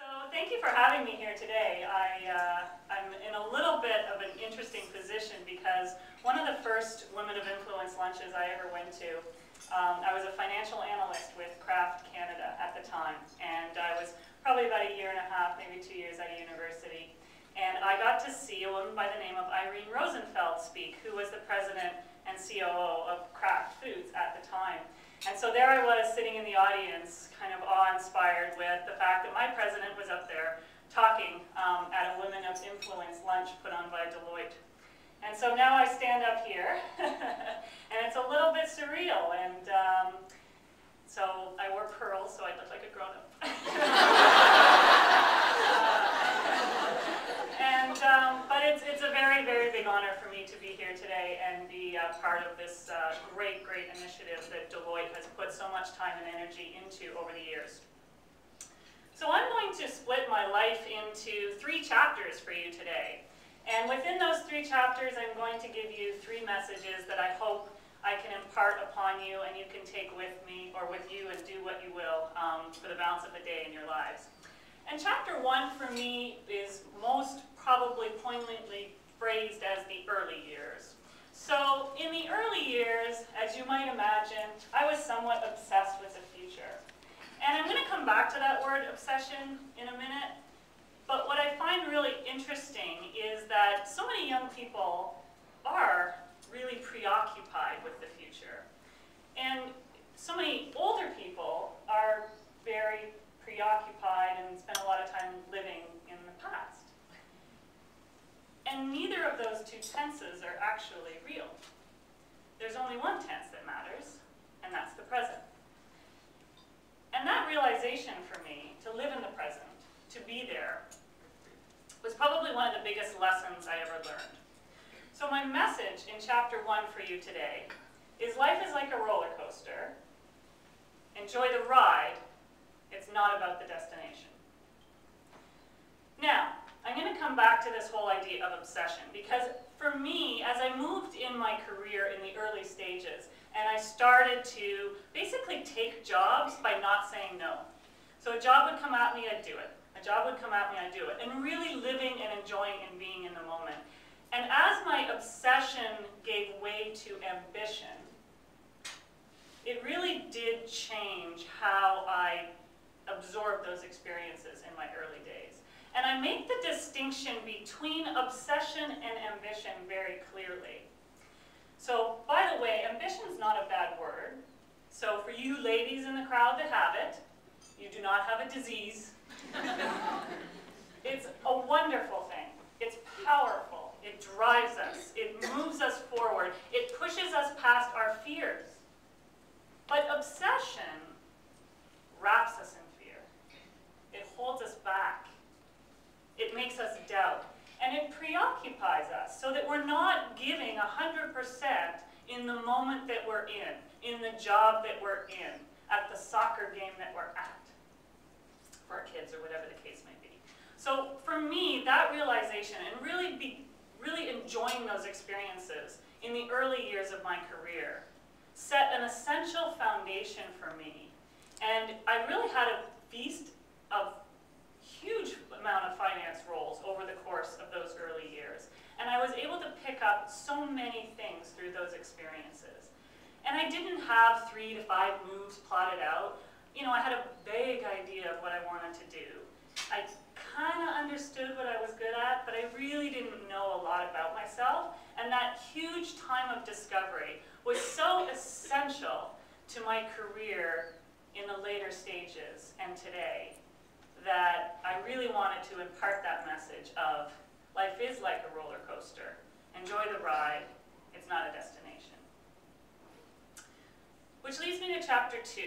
So thank you for having me here today. I'm in a little bit of an interesting position because one of the first Women of Influence lunches I ever went to, I was a financial analyst with Kraft Canada at the time, and I was probably about a year and a half, maybe 2 years out of university, and I got to see a woman by the name of Irene Rosenfeld speak, who was the president and COO of Kraft Foods at the time. And so there I was sitting in the audience, kind of awe-inspired with the fact that my president was up there talking at a Women of Influence lunch put on by Deloitte. And so now I stand up here, and it's a little bit surreal. And so I wore pearls, so I look like a grown-up. But it's a very, very big honor for me to be here today and be part of this great, great initiative that Deloitte has put so much time and energy into over the years. So I'm going to split my life into 3 chapters for you today. And within those 3 chapters, I'm going to give you 3 messages that I hope I can impart upon you and you can take with me or with you and do what you will for the balance of the day in your lives. And chapter 1 for me is most probably poignantly phrased as the early years. So in the early years, as you might imagine, I was somewhat obsessed with the future. And I'm going to come back to that word obsession in a minute. But what I find really interesting is that so many young people are really preoccupied with the future. And so many older people are very preoccupied and spend a lot of time living in the past. And neither of those 2 tenses are actually real. There's only one tense that matters, and that's the present. And that realization for me, to live in the present, to be there, was probably one of the biggest lessons I ever learned. So my message in chapter 1 for you today is life is like a roller coaster. Enjoy the ride. It's not about the destination. Now, I'm going to come back to this whole idea of obsession because for me, as I moved in my career in the early stages, and I started to basically take jobs by not saying no. So a job would come at me, I'd do it. A job would come at me, I'd do it. And really living and enjoying and being in the moment. And as my obsession gave way to ambition, it really did change how I absorbed those experiences in my early days. And I make the distinction between obsession and ambition very clearly. So, by the way, ambition is not a bad word. So for you ladies in the crowd that have it, you do not have a disease. It's a wonderful thing. It's powerful. It drives us. It moves us forward. It pushes us past our fears. But obsession wraps us in fear. It holds us back. It makes us doubt. And it preoccupies us so that we're not giving 100% in the moment that we're in the job that we're in, at the soccer game that we're at, for our kids or whatever the case may be. So for me, that realization and really enjoying those experiences in the early years of my career set an essential foundation for me. And I really had a feast of huge amount of finance roles over the course of those early years. And I was able to pick up so many things through those experiences. And I didn't have 3 to 5 moves plotted out. You know, I had a vague idea of what I wanted to do. I kind of understood what I was good at, but I really didn't know a lot about myself. And that huge time of discovery was so essential to my career in the later stages and today that I really wanted to impart that message of life is like a roller coaster. Enjoy the ride. It's not a destination. Which leads me to chapter 2.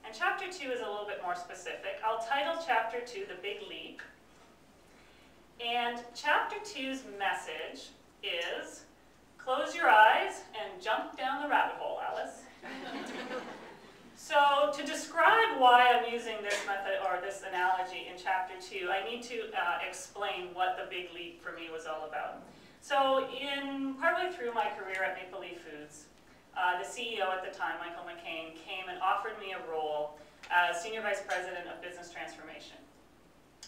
And chapter 2 is a little bit more specific. I'll title chapter 2 The Big Leap. And chapter 2's message is close your eyes and jump down the rabbit hole, Alice. So to describe why I'm using this method or this analogy in chapter 2, I need to explain what the big leap for me was all about. So partway through my career at Maple Leaf Foods, the CEO at the time, Michael McCain, came and offered me a role as Senior Vice President of Business Transformation.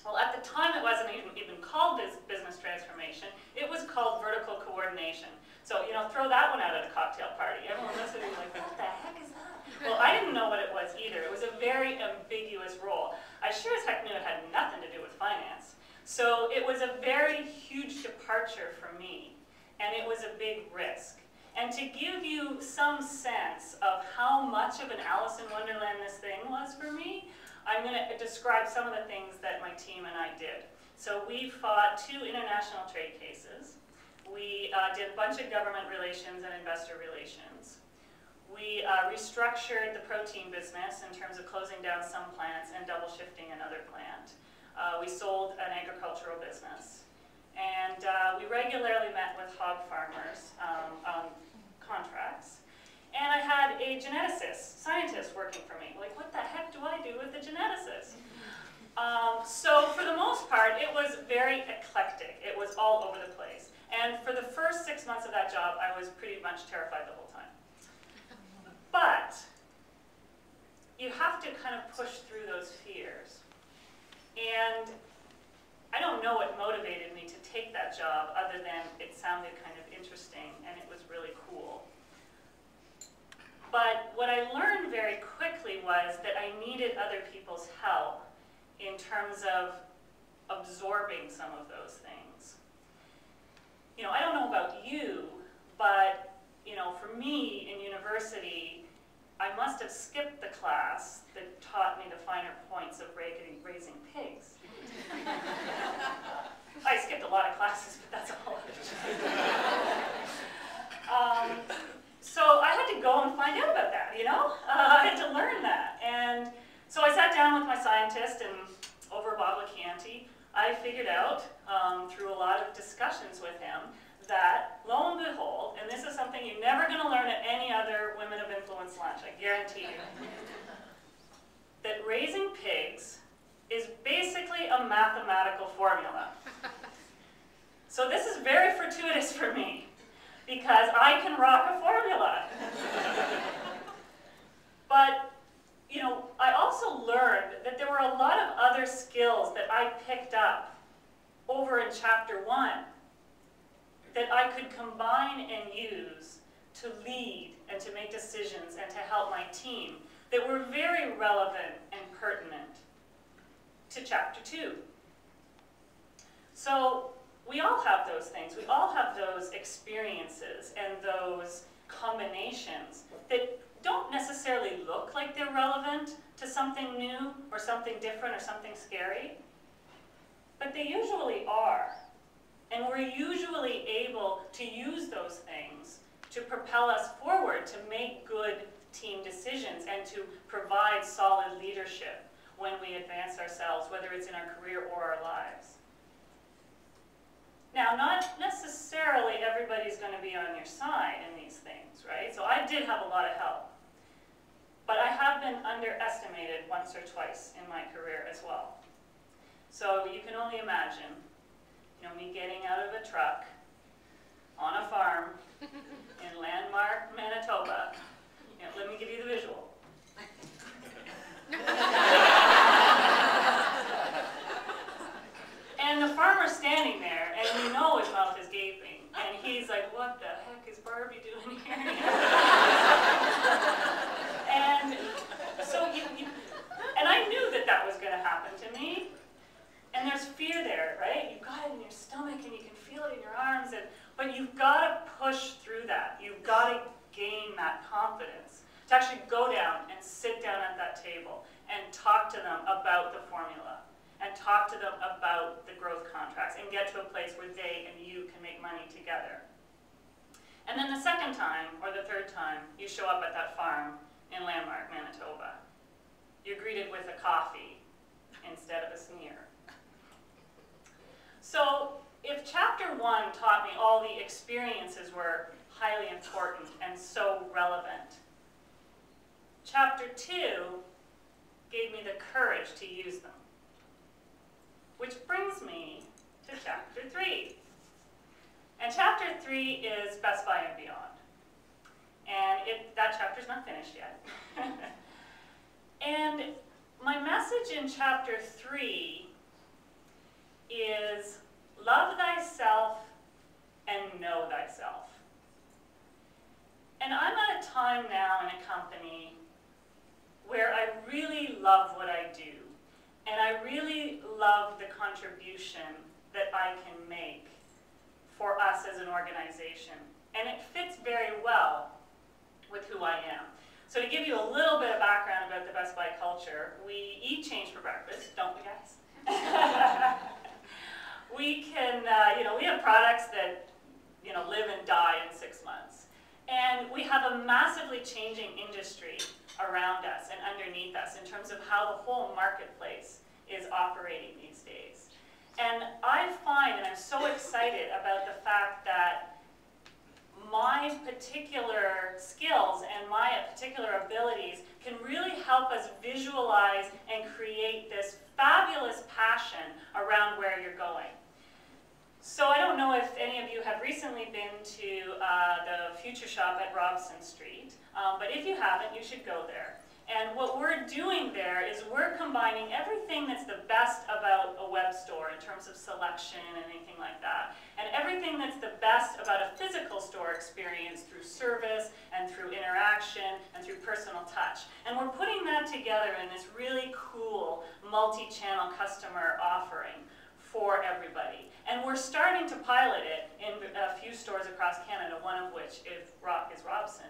Well, at the time it wasn't even called business transformation, it was called vertical coordination. So, you know, throw that one out at a cocktail party. Everyone listening is like, what the heck is that? Well, I didn't know what it was either. It was a very ambiguous role. I sure as heck knew it had nothing to do with finance. So it was a very huge departure for me, and it was a big risk. And to give you some sense of how much of an Alice in Wonderland this thing was for me, I'm going to describe some of the things that my team and I did. So we fought 2 international trade cases. We did a bunch of government relations and investor relations. We restructured the protein business in terms of closing down some plants and double shifting another plant. We sold an agricultural business. And we regularly met with hog farmers on contracts. And I had a scientist working for me. Like, what the heck do I do with a geneticist? So for the most part, it was very eclectic. It was all over the place. And for the first 6 months of that job, I was pretty much terrified the whole time. But you have to kind of push through those fears. And I don't know what motivated me to take that job other than it sounded kind of interesting and it was really cool. But what I learned very quickly was that I needed other people's help in terms of absorbing some of those things. You know, I don't know about you, but you know, for me in university, I must have skipped the class that taught me the finer points of raising pigs. I skipped a lot of classes, but that's all. So I had to go and find out about that, you know? I had to learn that. And so I sat down with my scientist, and over a bottle of Chianti, I figured out, through a lot of discussions with him, that, lo and behold, and this is something you're never going to learn at any other Women of Influence lunch, I guarantee you, that raising pigs is basically a mathematical formula. So this is very fortuitous for me, because I can rock a formula. But, you know, I also learned that there were a lot of other skills that I picked up over in Chapter 1 that I could combine and use to lead and to make decisions and to help my team that were very relevant and pertinent to Chapter 2. So we all have those things. We all have those experiences and those combinations that don't necessarily look like they're relevant to something new or something different or something scary, but they usually are. And we're usually able to use those things to propel us forward, to make good team decisions, and to provide solid leadership when we advance ourselves, whether it's in our career or our lives. Now, not necessarily everybody's going to be on your side in these things, right? So I did have a lot of help. But I have been underestimated once or twice in my career as well. So you can only imagine, you know, me getting out of a truck on a farm in landmark Manitoba. You know, let me give you the visual. And the farmer's standing there, and you know his mouth is gaping, and he's like, what the heck is Barbie doing here? And so and I knew that that was going to happen to me. And there's fear there, right? You've got it in your stomach, and you can feel it in your arms, but you've got to push through that. You've got to gain that confidence to actually go down and sit down at that table and talk to them about the formula, and talk to them about the growth contracts, and get to a place where they and you can make money together. And then the second time, or the third time, you show up at that farm in Landmark, Manitoba. You're greeted with a coffee instead of a sneer. So if Chapter 1 taught me all the experiences were highly important and so relevant, Chapter 2 gave me the courage to use them. Which brings me to Chapter 3. And Chapter 3 is Best Buy and Beyond. And that chapter's not finished yet. And my message in Chapter 3 is love thyself and know thyself. And I'm at a time now in a company where I really love what I do. And I really love the contribution that I can make for us as an organization. And it fits very well with who I am. So to give you a little bit of background about the Best Buy culture, we eat change for breakfast, don't we guys? We can, we have products that, live and die in 6 months. And we have a massively changing industry around us and underneath us in terms of how the whole marketplace is operating these days. And I find, and I'm so excited about the fact that my particular skills and my particular abilities can really help us visualize and create this fabulous passion around where you're going. So I don't know if any of you have recently been to the Future Shop at Robson Street, but if you haven't, you should go there. And what we're doing there is we're combining everything that's the best about a web store in terms of selection and anything like that, and everything that's the best about a physical store experience through service and through interaction and through personal touch. And we're putting that together in this really cool multi-channel customer offering for everybody. And we're starting to pilot it in a few stores across Canada, one of which is Robson.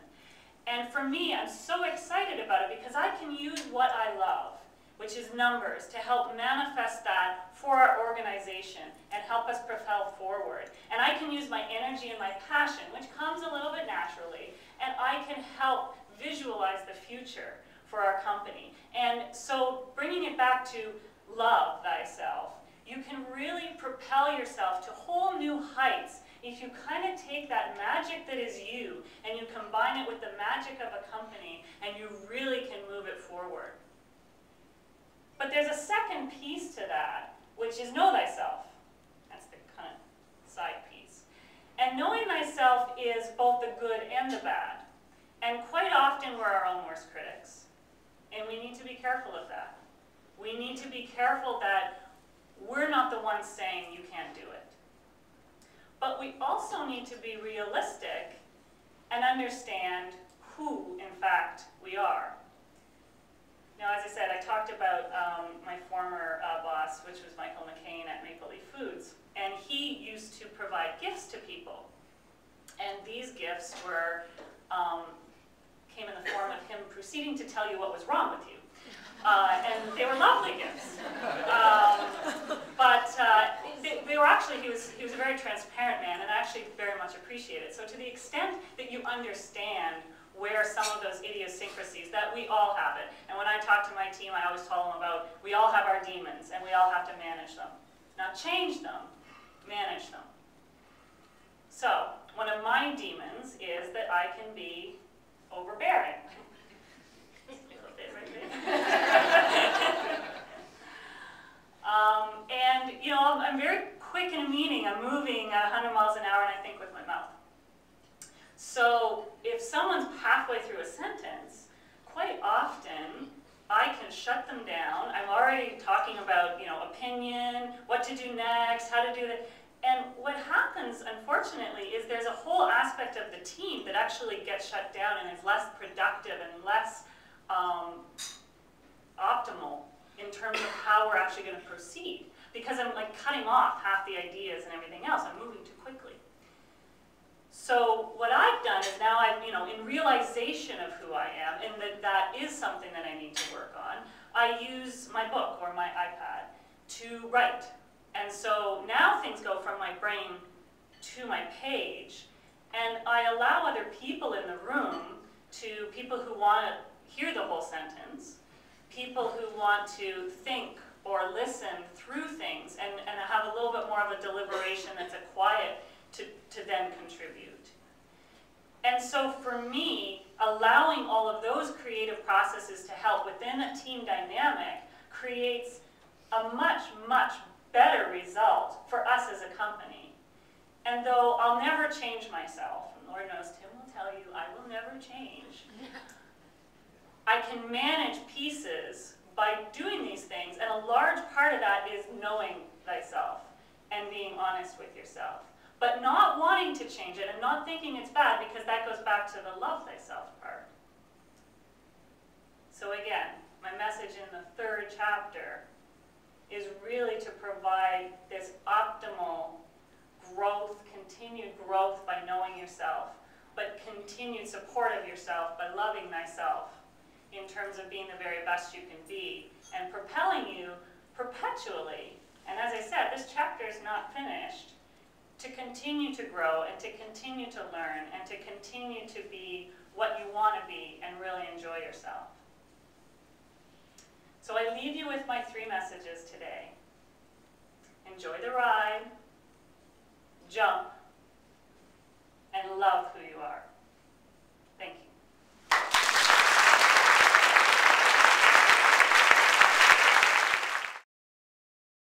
And for me, I'm so excited about it because I can use what I love, which is numbers, to help manifest that for our organization and help us propel forward. And I can use my energy and my passion, which comes a little bit naturally, and I can help visualize the future for our company. And so bringing it back to love thyself, you can really propel yourself to whole new heights if you kind of take that magic that is you and you combine it with the magic of a company and you really can move it forward. But there's a second piece to that, which is know thyself. That's the kind of side piece. And knowing thyself is both the good and the bad. And quite often we're our own worst critics. And we need to be careful of that. We need to be careful that we're not the ones saying you can't do it. But we also need to be realistic and understand who, in fact, we are. Now, as I said, I talked about my former boss, which was Michael McCain at Maple Leaf Foods. And he used to provide gifts to people. And these gifts came in the form of him proceeding to tell you what was wrong with you. And they were lovely gifts. But they were actually, he was a very transparent man, and I actually very much appreciate it. So to the extent that you understand where some of those idiosyncrasies, that we all have it. And when I talk to my team, I always tell them about, we all have our demons, and we all have to manage them. Not change them, manage them. So one of my demons is that I can be overbearing. And I'm very quick in a meeting. I'm moving 100 miles an hour, and I think with my mouth. So if someone's halfway through a sentence, quite often I can shut them down. I'm already talking about opinion, what to do next, how to do that. And what happens, unfortunately, is there's a whole aspect of the team that actually gets shut down and is less productive and less optimal in terms of how we're actually going to proceed. Because I'm like cutting off half the ideas and everything else. I'm moving too quickly. So what I've done is now in realization of who I am, and that is something that I need to work on, I use my book or my iPad to write. And so now things go from my brain to my page, and I allow other people in the room to people who want to hear the whole sentence, people who want to think or listen through things and have a little bit more of a deliberation that's a quiet to then contribute. And so for me, allowing all of those creative processes to help within a team dynamic creates a much, much better result for us as a company. And though I'll never change myself, and Lord knows Tim will tell you I will never change, I can manage pieces by doing these things, and a large part of that is knowing thyself. and being honest with yourself. But not wanting to change it and not thinking it's bad, because that goes back to the love thyself part. So again, my message in the 3rd chapter is really to provide this optimal growth, continued growth by knowing yourself, but continued support of yourself by loving thyself in terms of being the very best you can be and propelling you perpetually. And as I said, this chapter is not finished. To continue to grow and to continue to learn and to continue to be what you want to be and really enjoy yourself. So I leave you with my 3 messages today. Enjoy the ride, jump, and love who you are.